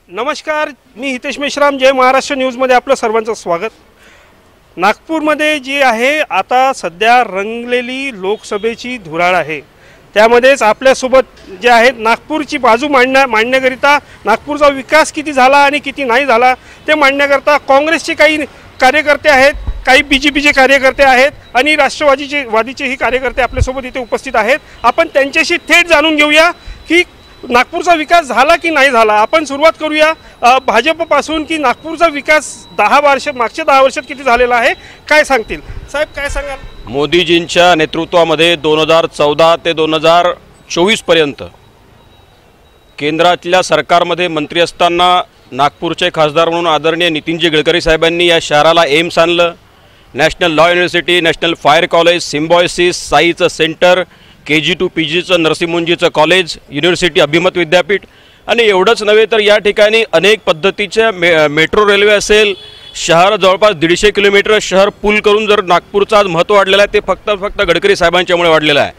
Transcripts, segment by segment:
नमस्कार, मी हितेश मेश्राम. जय महाराष्ट्र न्यूजमध्ये आपलं सर्वांचं स्वागत. नागपूरमध्ये जी आहे आता सध्या रंगलेली लोकसभेची धुराळ आहे. त्यामध्येच आपल्यासोबत जे आहेत नागपूरची बाजू मांडण्याकरिता नागपूरचा विकास किती झाला आणि किती नाही झाला ते मांडण्याकरता काँग्रेसचे काही कार्यकर्ते आहेत, काही BJPचे कार्यकर्ते आहेत आणि राष्ट्रवादीचेही कार्यकर्ते आपल्यासोबत इथे उपस्थित आहेत. आपण त्यांच्याशी थेट जाणून घेऊया की नागपूरचा विकास झाला की नाही झाला. आपण सुरुवात करूया भाजपपासून की नागपूरचा विकास मागच्या 10 वर्षात किती झालेला आहे, काय सांगतील साहेब, काय सांगाल? मोदीजींच्या नेतृत्वामध्ये 2014 ते 2024 पर्यंत केंद्रातल्या सरकारमध्ये मंत्री असताना नागपूरचे खासदार म्हणून आदरणीय नितीनजी गडकरी साहेबांनी या शहराला एम्स आणलं. National law university, national fire college, Symbiosis, साईचं सेंटर, KG to PGचं नरसिंहमुंजीचं कॉलेज, युनिव्हर्सिटी, अभिमत विद्यापीठ आणि एवढंच नव्हे तर या ठिकाणी अनेक पद्धतीच्या मेट्रो रेल्वे असेल. शहर जवळपास 150 किलोमीटर शहर पूल करून जर नागपूरचं आज महत्त्व वाढलेलं आहे ते फक्त गडकरी साहेबांच्यामुळे वाढलेलं आहे.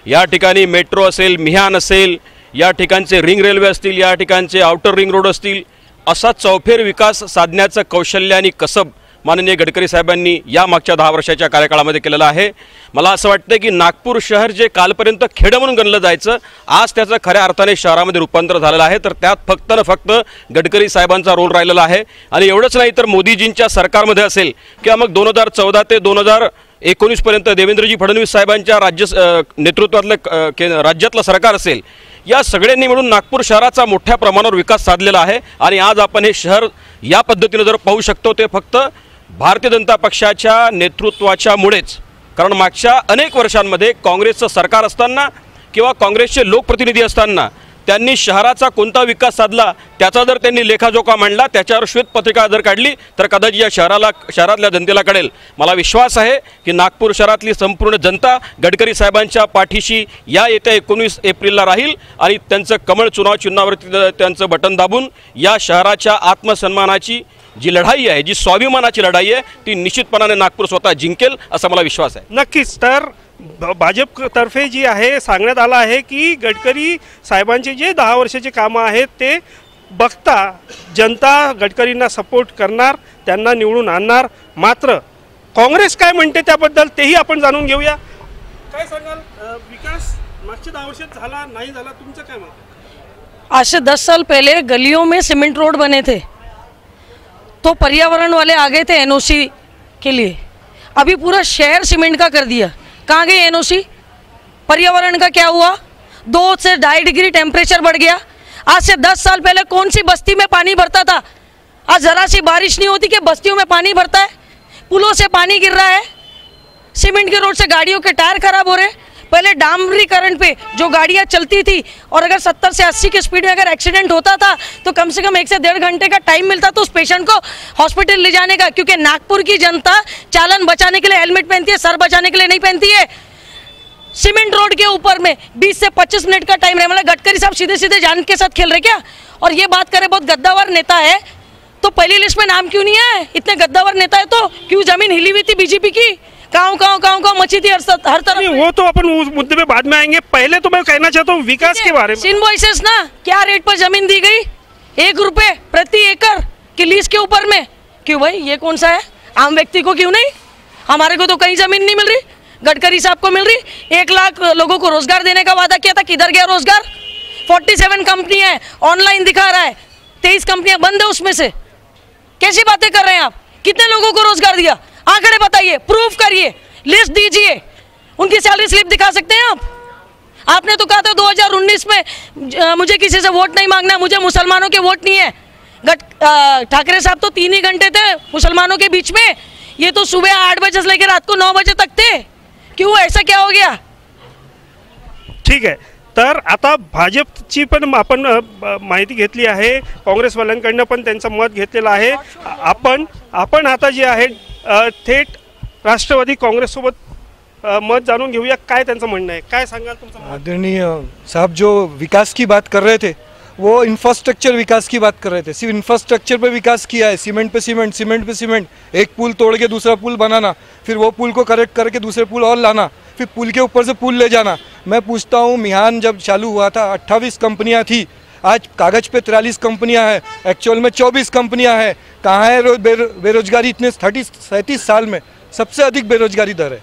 या ठिकाणी मेट्रो असेल, मिहान असेल, या ठिकाणचे रिंग रेल्वे असतील, या ठिकाणचे आउटर रिंग रोड असतील, असा चौफेर विकास साधण्याचं कौशल्य आणि कसब माननीय गडकरी साहेबांनी या मागच्या 10 वर्षाच्या कार्यकाळामध्ये केलेलं आहे. मला असं वाटतं की नागपूर शहर जे कालपर्यंत खेडं म्हणून गणलं जायचं, आज त्याचं खऱ्या अर्थाने शहरामध्ये रूपांतर झालेलं आहे. तर त्यात फक्त गडकरी साहेबांचा रोल राहिलेला आहे. आणि एवढंच नाही तर मोदीजींच्या सरकारमध्ये असेल किंवा मग 2014 ते 2019 पर्यंत देवेंद्रजी फडणवीस साहेबांच्या नेतृत्वातलं राज्यातलं सरकार असेल, या सगळ्यांनी मिळून नागपूर शहराचा मोठ्या प्रमाणावर विकास साधलेला आहे. आणि आज आपण हे शहर या पद्धतीने जर पाहू शकतो ते फक्त भारतीय जनता पक्षाच्या नेतृत्वाच्यामुळेच. कारण मागच्या अनेक वर्षांमध्ये काँग्रेसचं सरकार असताना किंवा काँग्रेसचे लोकप्रतिनिधी असताना त्यांनी शहराचा कोणता विकास साधला त्याचा जर त्यांनी लेखाजोखा मांडला, त्याच्यावर श्वेतपत्रिका जर काढली तर कदाचित या शहरातल्या जनतेला कळेल. मला विश्वास आहे की नागपूर शहरातली संपूर्ण जनता गडकरी साहेबांच्या पाठीशी या येत्या 19 एप्रिलला राहील आणि त्यांचं कमळ चिन्हावरती त्यांचं बटन दाबून या शहराच्या आत्मसन्मानाची जी लढाई आहे, जी स्वाभिमानाची लढाई आहे, ती निश्चितपणाने नागपूर स्वतः जिंकेल असा मला विश्वास आहे. नक्कीच. तर भाजपतर्फे जी आहे सांगण्यात आलं आहे की गडकरी साहेबांचे जे 10 वर्षाचे कामं आहेत ते बघता जनता गडकरींना सपोर्ट करणार, त्यांना निवडून आणणार. मात्र काँग्रेस काय म्हणते त्याबद्दल तेही आपण जाणून घेऊया. काय सांगाल, विकास मागच्या 10 वर्षात झाला नाही झाला, तुमचं काय मत? आज से 10 साल पहले गलियों में सीमेंट रोड बने थे तो पर्यावरण वाले आ गए थे NOC के लिए. अभी पूरा शहर सीमेंट का कर दिया. कहाँ गई NOC? पर्यावरण का क्या हुआ? 2 से 2.5 डिग्री टेम्परेचर बढ़ गया. आज से 10 साल पहले कौन सी बस्ती में पानी भरता था? आज ज़रा सी बारिश नहीं होती कि बस्तियों में पानी भरता है. पुलों से पानी गिर रहा है. सीमेंट के रोड से गाड़ियों के टायर खराब हो रहे. पहले डामरीकरण पे जो गाड़ियाँ चलती थी और अगर 70 से 80 की स्पीड में अगर एक्सीडेंट होता था तो कम से कम 1 से 1.5 घंटे का टाइम मिलता तो उस पेशेंट को हॉस्पिटल ले जाने का. क्योंकि नागपुर की जनता चालन बचाने के लिए हेलमेट पहनती है, सर बचाने के लिए नहीं पहनती है. सीमेंट रोड के ऊपर में 20 से 25 मिनट का टाइम रहे. मतलब गडकरी साहब सीधे सीधे जान के साथ खेल रहे क्या? और ये बात करें बहुत गद्दावर नेता है तो पहली लिस्ट में नाम क्यों नहीं है? इतने गद्दावर नेता है तो क्यों जमीन हिली हुई थी BJP की? गाँव मची थी हर तरफ. वो तो अपन उस मुद्दे पे बाद में आएंगे. पहले तो मैं कहना चाहता हूँ विकास के बारे में. सिम्बॉयसिस ना क्या रेट पर जमीन दी गई? 1 रुपये प्रति एकड़ की लीज के ऊपर में. क्यों भाई, ये कौन सा है? आम व्यक्ति को क्यों नहीं? हमारे को तो कहीं जमीन नहीं मिल रही, गडकरी साहब को मिल रही. 1 लाख लोगों को रोजगार देने का वादा किया था, किधर गया रोजगार? 47 कंपनियां है, ऑनलाइन दिखा रहा है, 23 कंपनियां बंद है उसमें से. कैसी बातें कर रहे हैं आप? कितने लोगों को रोजगार दिया? आंकड़े बताइए, प्रूफ करिए, लिस्ट दीजिए. उनकी सैलरी स्लिप दिखा सकते हैं आप? आपने तो कहा था 2019 में मुझे किसी से वोट नहीं मांगना, मुझे मुसलमानों के वोट नहीं है. ठाकरे साहब तो 3 ही घंटे थे मुसलमानों के बीच में. ये तो सुबह 8 बजे से लेकर रात को 9 बजे तक थे. क्यों, ऐसा क्या हो गया? ठीक आहे. तर आता भाजपची पण आपण माहिती घेतली आहे, काँग्रेसवाल्यांकडनं पण त्यांचं मत घेतलेलं आहे. आपण आता जे आहे थेट राष्ट्रवादी काँग्रेससोबत मत जाणून घेऊया काय त्यांचं म्हणणं आहे. काय सांगाल तुमचं मत? आदरणीय साहब जो विकास की बात कर रहे थे वो इंफ्रास्ट्रक्चर विकास की बात कर रहे थे. सिर्फ इंफ्रास्ट्रक्चर पे विकास किया है, सीमेंट पे सीमेंट, सीमेंट पे सीमेंट. एक पुल तोड़ के दूसरा पुल बनाना, फिर वो पुल को करेक्ट करके दूसरे पुल और लाना, फिर पुल के ऊपर से पुल ले जाना. मैं पूछता हूँ, मिहान जब चालू हुआ था 28 कंपनियाँ थी, आज कागज पे 43 कंपनियां हैं, एक्चुअल में 24 कंपनियां हैं। कहाँ है बेरोजगारी? इतने 37 साल में सबसे अधिक बेरोजगारी दर है।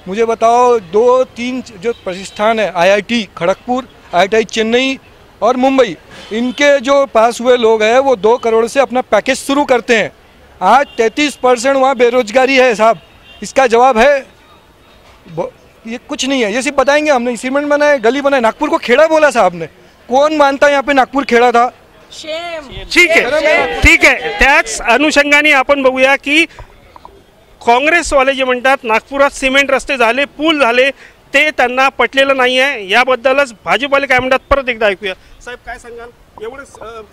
मुझे बताओ, 2-3 जो प्रतिष्ठान है, IIT खड़गपुर, IIT चेन्नई और मुंबई, इनके जो पास हुए लोग हैं वो 2 करोड़ से अपना पैकेज शुरू करते हैं। आज 33% वहाँ बेरोजगारी है साहब। इसका जवाब है ये कुछ नहीं है, ये सिर्फ बताएंगे हमने सीमेंट बनाए, गली बनाए। नागपुर को खेड़ा बोला साहब ने, कोण मानता यहाँ पे नागपूर खेड़ा था? ठीक आहे, ठीक आहे. त्याच अनुषंगाने आपण बघूया की काँग्रेसवाले जे म्हणतात नागपुरात सिमेंट रस्ते झाले, पूल झाले, ते त्यांना पटलेलं नाही आहे. याबद्दलच भाजपवाले काय म्हणतात परत एकदा ऐकूया. साहेब काय सांगाल? एवढे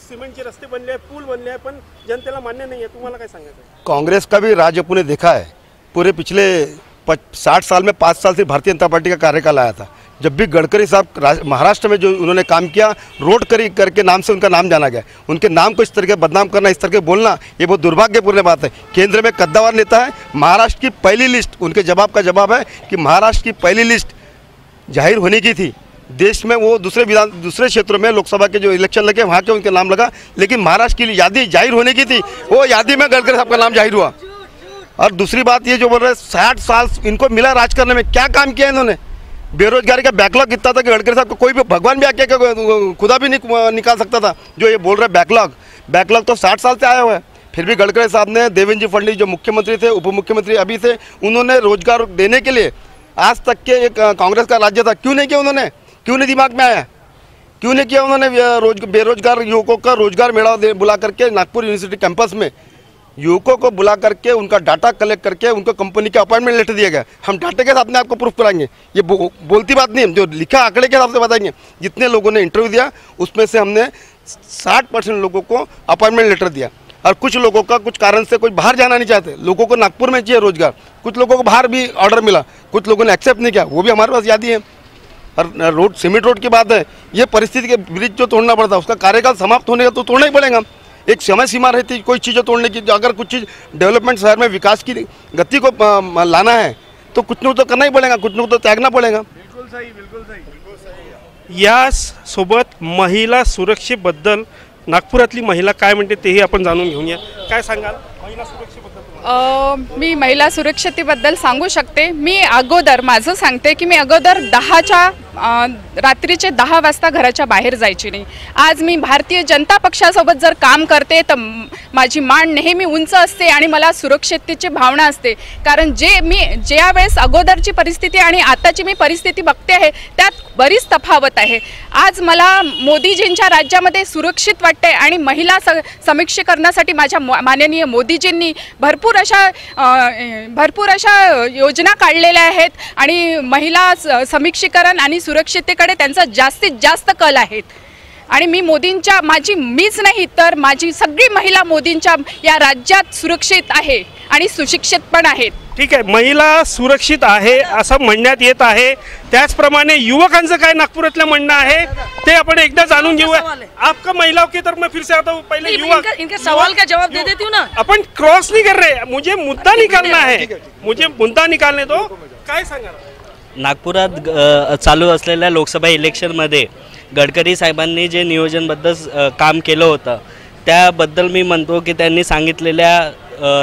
सिमेंटचे रस्ते बनले, पूल बनले आहे, पण जनतेला मान्य नाही आहे. तुम्हाला काय सांगायचं? कांग्रेस का भी राज अपने देखा है। पूरे पिछले 60 साल में 5 साल से भारतीय जनता पार्टी का कार्यकाल आया था। जब भी गडकरी साहब महाराष्ट्र में जो उन्होंने काम किया, रोड करके नाम से उनका नाम जाना गया। उनके नाम को इस तरह बदनाम करना, इस तरह बोलना, ये बहुत दुर्भाग्यपूर्ण बात है। केंद्र में कद्दावर नेता है। महाराष्ट्र की पहली लिस्ट, उनके जवाब का जवाब है कि महाराष्ट्र की पहली लिस्ट जाहिर होने की थी देश में। वो दूसरे क्षेत्रों में लोकसभा के जो इलेक्शन लगे वहाँ के उनके नाम लगा, लेकिन महाराष्ट्र की यादी जाहिर होने की थी, वो यादी में गडकरी साहब का नाम जाहिर हुआ। और दूसरी बात ये जो बोल रहे 60 साल इनको मिला राज करने में, क्या काम किया इन्होंने? बेरोजगारी का बैकलॉग इतना था कि गडकरी साहब को कोई भी भगवान भी आके खुदा भी निकाल सकता था। जो ये बोल रहे बैकलॉग तो 60 साल से आया हुआ है। फिर भी गडकरी साहब ने, देवेंद्र जी फडणवीस जो मुख्यमंत्री थे, उप मुख्यमंत्री अभी थे, उन्होंने रोजगार देने के लिए आज तक के एक कांग्रेस का राज्य था, क्यों नहीं किया उन्होंने? क्यों नहीं दिमाग में आया? क्यों नहीं किया उन्होंने? बेरोजगार युवकों का रोजगार मेला बुला करके नागपुर यूनिवर्सिटी कैंपस में युवकों को बुला करके उनका डाटा कलेक्ट करके उनको कंपनी के अपॉइंटमेंट लेटर दिया गया। हम डाटे के साथ में आपको प्रूफ कराएंगे, ये बोलती बात नहीं है, जो लिखा आंकड़े के हिसाब से बताएंगे। जितने लोगों ने इंटरव्यू दिया उसमें से हमने 60% लोगों को अपॉइंटमेंट लेटर दिया। और कुछ लोगों का कुछ कारण से कुछ बाहर जाना नहीं चाहते, लोगों को नागपुर में चाहिए रोजगार। कुछ लोगों को बाहर भी ऑर्डर मिला, कुछ लोगों ने एक्सेप्ट नहीं किया, वो भी हमारे पास यादी है। और रोड, सीमेंट रोड की बात है, ये परिस्थिति के ब्रिज जो तोड़ना पड़ता है उसका कार्यकाल समाप्त होने का तो तोड़ना ही पड़ेगा। एक समय सीमा रहती है कोई चीज़ें तोड़ने की। अगर कुछ चीज़ डेवलपमेंट शहर में विकास की गति को लाना है तो कुछ न तो करना ही पड़ेगा, कुछ न तो त्यागना पड़ेगा। बिल्कुल सही, बिल्कुल सही. या सोबत महिला सुरक्षेबद्दल नागपुरातली महिला काय म्हणते तेही आपण जाणून घेऊया. काय सांगाल महिला सुरक्षेबद्दल? मी महिला सुरक्षतेबद्दल सांगू शकते. मी अगोदर माझं सांगते की मी अगोदर 10च्या रात्रीचे 10 वाजता घराच्या बाहेर जायची नाही. आज मी भारतीय जनता पक्षासोबत जर काम करते तर माझी मान नेहमी उंच असते आणि मला सुरक्षिततेची भावना असते. कारण ज्या वेळेस अगोदरची परिस्थिती आणि आताची मी परिस्थिती बघते आहे त्यात बरीच तफावत आहे. आज मला मोदीजींच्या राज्यामध्ये सुरक्षित वाटते आणि महिला समीक्षीकरणासाठी माझ्या माननीय मोदीजींनी भरपूर अशा योजना काढलेल्या आहेत आणि महिला समीक्षीकरण आणि सुरक्षिततेकडे त्यांचा जास्तीत जास्त कल आहेत. आणि मी मोदींच्या, मीच नाही तर माझी सगळी महिला मोदींच्या या राज्यात सुरक्षित आहे आणि सुशिक्षित पण आहेत. ठीक आहे, महिला सुरक्षित आहे असं म्हणण्यात येत आहे. त्याचप्रमाणे युवकांचं काय नागपुरातलं म्हणणं आहे ते आपण एकदा जाणून घेऊया. आपका महिलाओं की तरफ मैं फिर से आता हूँ. पहले युवक, इनके सवाल का जवाब दे देती हूँ ना. अपन क्रॉस नहीं कर रहे, मुझे मुद्दा निकालना है, मुझे मुद्दा निकालने दो. काय सांगा? नागपुरात चालू असलेल्या लोकसभा इलेक्शनमध्ये गडकरी साहेबांनी जे नियोजनबद्ध काम केलं होतं त्याबद्दल मी म्हणतो की त्यांनी सांगितलेल्या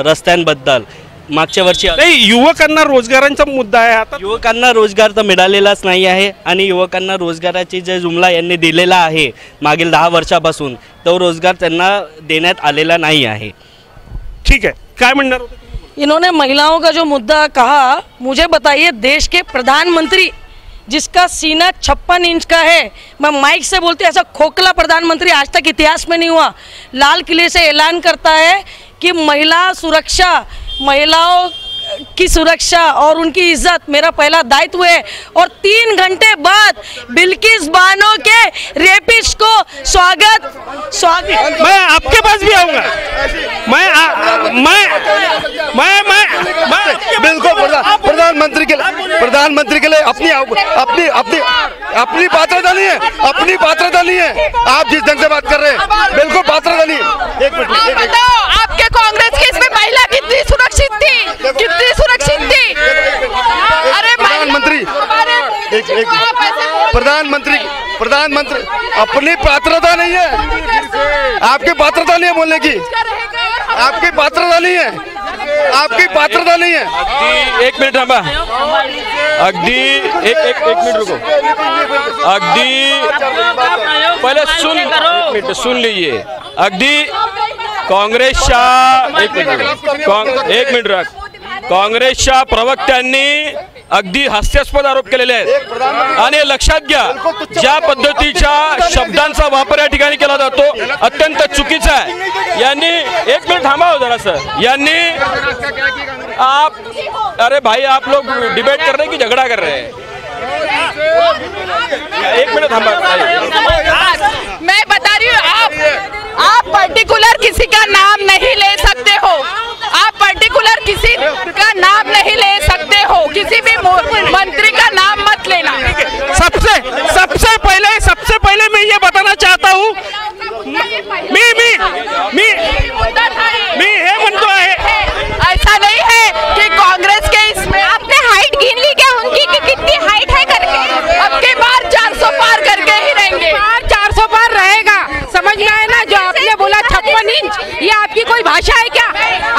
रस्त्यांबद्दल मागच्या वर्षी नाही, युवकांना रोजगारांचा मुद्दा आहे. आता युवकांना रोजगार तर मिळालेलाच नाही आहे आणि युवकांना रोजगाराची जे जुमला यांनी दिलेला आहे मागील 10 वर्षापासून तो रोजगार त्यांना देण्यात आलेला नाही आहे. ठीक है, काय म्हणणार होते? इन्होंने महिलाओं का जो मुद्दा कहा, मुझे बताइए, देश के प्रधानमंत्री जिसका सीना 56 इंच का है, मैं माइक से बोलती हूँ, ऐसा खोखला प्रधानमंत्री आज तक इतिहास में नहीं हुआ, लाल किले से ऐलान करता है कि महिला सुरक्षा, महिलाओं की सुरक्षा और उनकी इज्जत मेरा पहला दायित्व है. और 3 घंटे बाद बिल्किस बानो के रेपिस्ट को स्वागत. मैं आपके पास भी आऊंगा. मैं बिल्कुल प्रधानमंत्री के लिए अपनी पात्रता नहीं है, अपनी पात्रता नहीं है. आप जिस ढंग से बात कर रहे हैं बिल्कुल पात्रता नहीं है. एक मिनट, आपके कांग्रेस के इसमें महिला कितनी सुरक्षित थी, कितनी सुरक्षित थी? अरे प्रधानमंत्री, एक प्रधानमंत्री अपनी पात्रता नहीं है, आपकी पात्रता नहीं है बोलने की, आपकी पात्रता नहीं है, आपकी पात्रता नहीं है। एक मिनिट थांबा, अगदी एक मिनिट रुको, अगदी पहले सुन लीजिए। अगदी काँग्रेसच्या एक मिनिट राख, काँग्रेसच्या प्रवक्त्यांनी अगदी हास्यास्पद आरोप केलेले आहेत आणि लक्षात घ्या ज्या पद्धतीच्या शब्दांचा वापर या ठिकाणी केला जातो अत्यंत चुकीचा आहे। यांनी एक मिनिट थांबा जरासं, यांनी आप अरे भाई आप लोग डिबेट कर रहे हैं कि झगड़ा कर रहे हैं? एक मिनट थांबा, मैं बता रही हूँ, आप पर्टिकुलर किसी का नाम नहीं ले सकते हो, आप पर्टिकुलर किसी का नाम नहीं ले सकते हो, किसी भी मंत्री का नाम मत लेना। सबसे पहले मैं ये बताना चाहता हूँ, मैं म्हणतो आहे ऐसा नहीं है कि कांग्रेस के इसमें आपने हाइट गिन ली क्या उनकी कि कितनी हाइट है करके? अब के बार 400 पार करके ही रहेंगे, 400 पार रहेगा, समझ में आए ना? जो आपने बोला 56 इंच, ये आपकी कोई भाषा है क्या?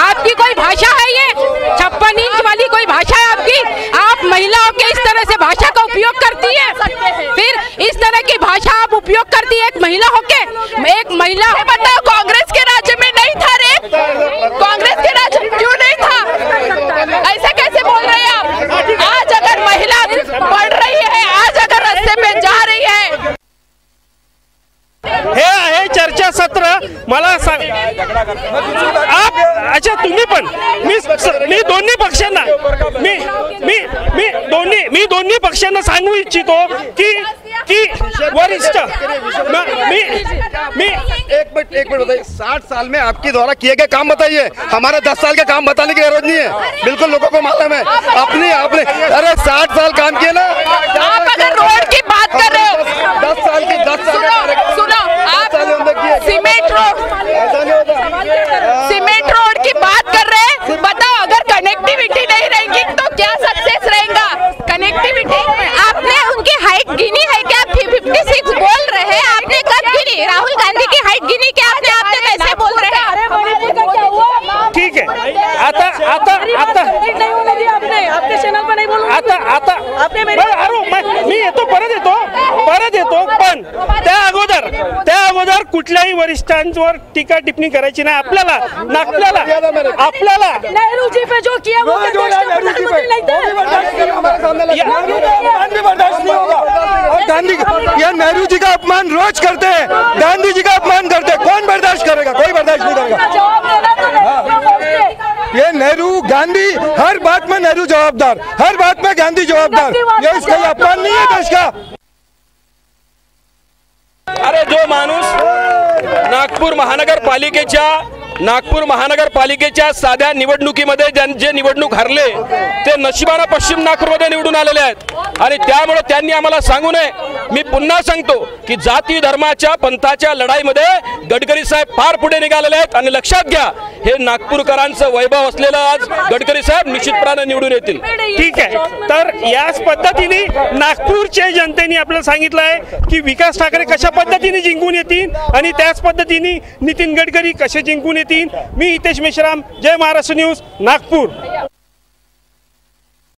आपकी कोई भाषा है ये? 56 इंच वाली कोई भाषा है आपकी? आप महिलाओं के इस तरह से भाषा का उपयोग करती है, फिर इस तरह की भाषा आप उपयोग करती है एक महिला होके? एक महिला बताओ कांग्रेस के राज्य में नहीं था रेप? कांग्रेस के राज्य में क्यों नहीं था? ऐसा कैसे बोल रहे हैं आप? आज अगर महिला पढ़ रही है, आज अगर रास्ते पे जा रही है, हे आहे चर्चा सत्र। मला सांग आप, अच्छा तुम्ही पण, मी दोन्ही पक्षांना मी दोन्ही पक्षांना सांगू इच्छितो की वरिष्ठ एक मिनट बताइए, 60 साल में आपके द्वारा किए गए काम बताइए, हमारे 10 साल के काम बताने की जरूरत नहीं है, बिल्कुल लोगों को मालूम है। आपने अरे 60 साल काम किए ना, आप अगर रोड की बात कर रहे हो, 10 साल सुनो आप सीमेंट रोड की बात कर रहे हैं, बताओ अगर कनेक्टिविटी नहीं रहेगी तो क्या सक्सेस रहेगा? कनेक्टिविटी आपने उनकी हाइट गिनी है क्या? 56 बोल रहे हैं, आपने कब गिनी? राहुल गांधी की हाइट गिनी क्या आपने? आपने कैसे बोल रहे हैं? ठीक आहे, आता आपके चॅनल पर नाही बोलू, आता मी येतो, परत येतो, पण त्या अगोदर कुठल्याही वरिष्ठांवर टीका टिप्पणी करायची नाही। आपल्याला नेहरू जी पे जो किया वो गांधी, ये नेहरू जी का अपमान रोज करते हैं, गांधी जी का अपमान करते हैं, कौन बर्दाश्त करेगा? कोई बर्दाश्त नहीं करेगा। ये नेहरू गांधी, हर बात में नेहरू जवाबदार, हर बात में गांधी जवाबदार, ये इसका अपमान नहीं है देश का। अरे जो माणूस नागपूर महानगरपालिकेच्या साध्या निवडणुकीमध्ये जे निवडणूक हरले ते नशिबाने पश्चिम नागपूरमध्ये निवडून आलेले आहेत आणि त्यामुळे त्यांनी आम्हाला सांगू नये। मी पुन्हा सांगतो की जाती धर्माच्या पंथाच्या लढाईमध्ये गडकरी साहेब फार पुढे निघालेले आहेत आणि लक्षात घ्या हे नागपूरकरांचं वैभव असलेलं आज गडकरी साहेब निश्चितपणे निवडून येतील। ठीक आहे, तर याच पद्धतीने नागपूरच्या जनतेने आपल्याला सांगितलं आहे की विकास ठाकरे कशा पद्धतीने जिंकून येतील आणि त्याच पद्धतीने नितीन गडकरी कसे जिंकून येतील। मी हितेश मेश्राम, जय महाराष्ट्र न्यूज, नागपूर।